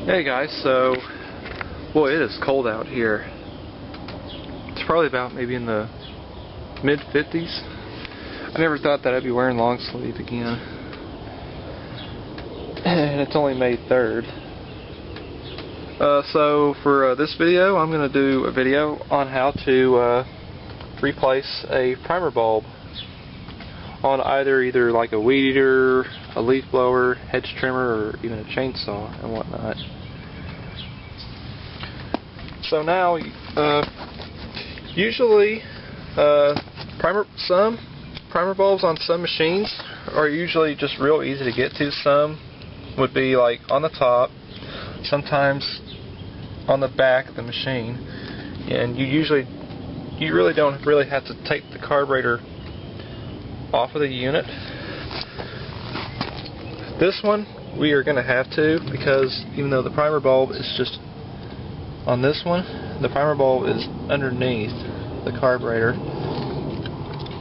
Hey guys, so boy, it is cold out here. It's probably about maybe in the mid-50s. I never thought that I'd be wearing long sleeve again. And it's only May 3rd. So for this video, I'm going to do a video on how to replace a primer bulb on either like a weed eater, a leaf blower, hedge trimmer, or even a chainsaw and whatnot. So now, usually some primer bulbs on some machines are usually just real easy to get to. Some would be like on the top, sometimes on the back of the machine, and you really don't have to take the carburetor off of the unit. This one we are going to have to, because even though the primer bulb is just on this one, the primer bulb is underneath the carburetor,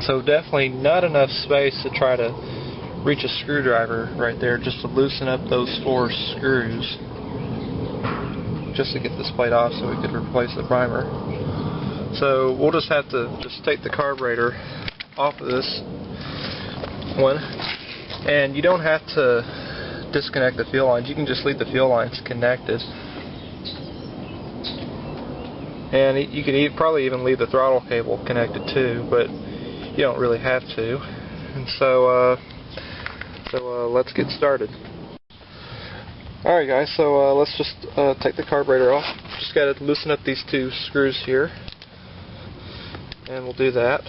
so definitely not enough space to try to reach a screwdriver right there just to loosen up those 4 screws just to get this plate off so we could replace the primer. So we'll just have to take the carburetor off of this one, and you don't have to disconnect the fuel lines. You can just leave the fuel lines connected, and you could probably even leave the throttle cable connected too, but you don't really have to. And so let's get started. Alright guys, so let's just take the carburetor off. Just got to loosen up these 2 screws here, and we'll do that.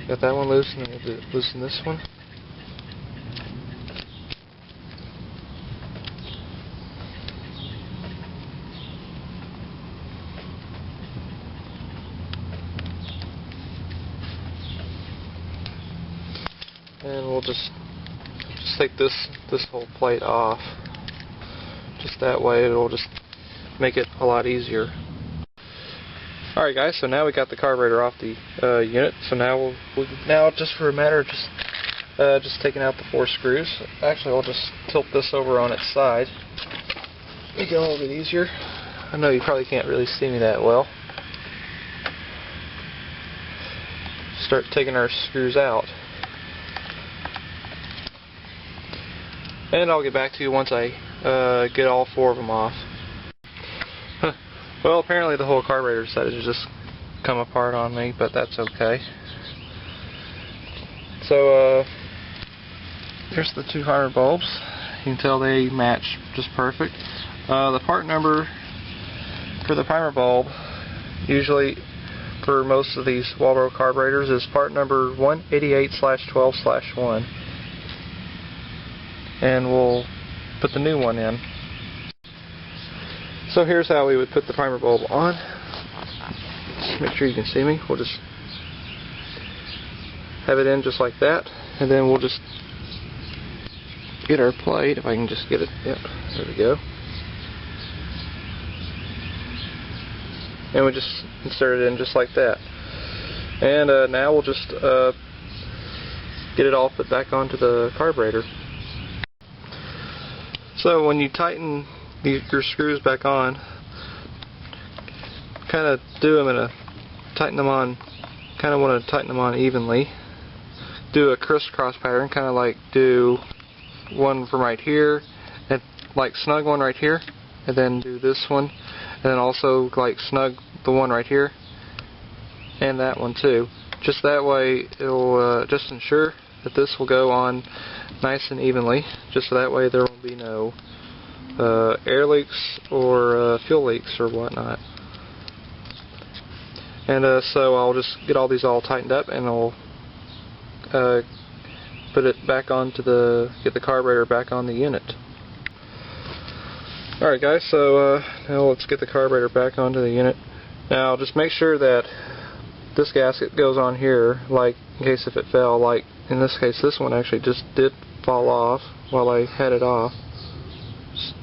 Got that one loose, and we'll loosen this one. And we'll just take this whole plate off. Just that way, it'll just make it a lot easier. Alright guys, so now we got the carburetor off the unit. So now now just for a matter of just taking out the 4 screws. Actually, I'll just tilt this over on its side. Make it a little bit easier. I know you probably can't really see me that well. Start taking our screws out. And I'll get back to you once I get all 4 of them off. Well, apparently the whole carburetor decided to just come apart on me, but that's okay. So here's the 2 primer bulbs. You can tell they match just perfect. The part number for the primer bulb, usually for most of these Walbro carburetors, is part number 188/12/1. And we'll put the new one in. So here's how we would put the primer bulb on. Just make sure you can see me. We'll just have it in just like that, and then we'll just get our plate, if I can just get it. Yep, there we go. And we just insert it in just like that. And now we'll just get it all put back onto the carburetor. So when you tighten your screws back on, kind of do them kind of want to tighten them on evenly. Do a crisscross pattern, kind of like do one from right here, and like snug one right here, and then do this one, and then also like snug the one right here, and that one too. Just that way, it'll just ensure that this will go on nice and evenly, just so that way there will be no air leaks or fuel leaks or whatnot. And so I'll just get all these all tightened up, and I'll put it back onto get the carburetor back on the unit. Alright guys, so now let's get the carburetor back onto the unit. Now just make sure that this gasket goes on here, like in case if it fell, like in this case this one actually just did fall off while I had it off. Just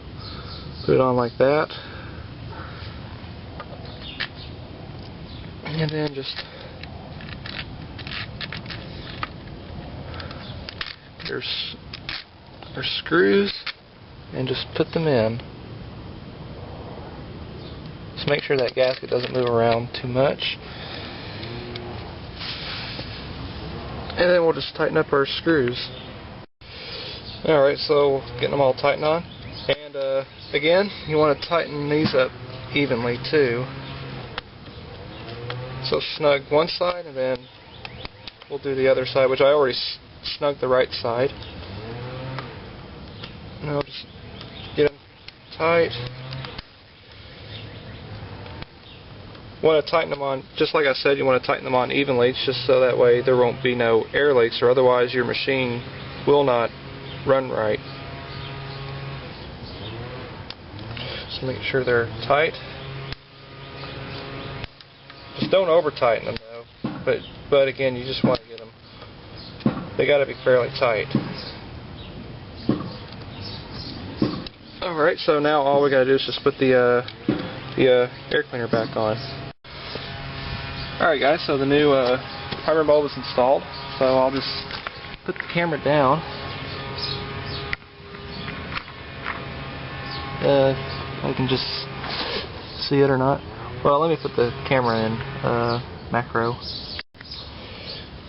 put it on like that, and then just your screws and just put them in. Just make sure that gasket doesn't move around too much. And then we'll just tighten up our screws. Alright, so getting them all tightened on. And again, you want to tighten these up evenly too. So snug one side, and then we'll do the other side, which I already snugged the right side. And I'll just get them tight. Want to tighten them on, just like I said, you want to tighten them on evenly, just so that way there won't be no air leaks, or otherwise your machine will not run right. So make sure they're tight. Just don't over tighten them though, but again, you just want to get them, they got to be fairly tight. Alright, so now all we got to do is just put the air cleaner back on. Alright guys, so the new primer bulb is installed, so I'll just put the camera down. I can just see it or not. Well, let me put the camera in macro.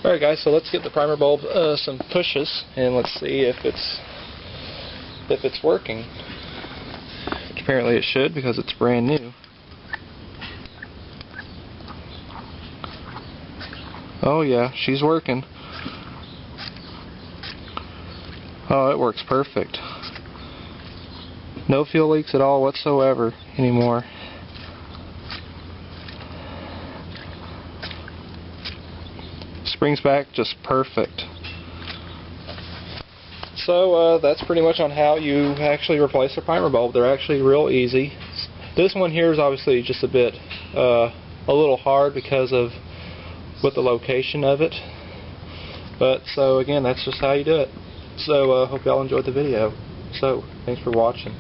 Alright guys, so let's get the primer bulb some pushes, and let's see if it's working. Which apparently it should, because it's brand new. Oh yeah, she's working. Oh, it works perfect. No fuel leaks at all whatsoever anymore. Springs back just perfect. So that's pretty much on how you actually replace a primer bulb. They're actually real easy. This one here is obviously just a bit a little hard because of with the location of it. But so again, that's just how you do it. So hope y'all enjoyed the video. So thanks for watching.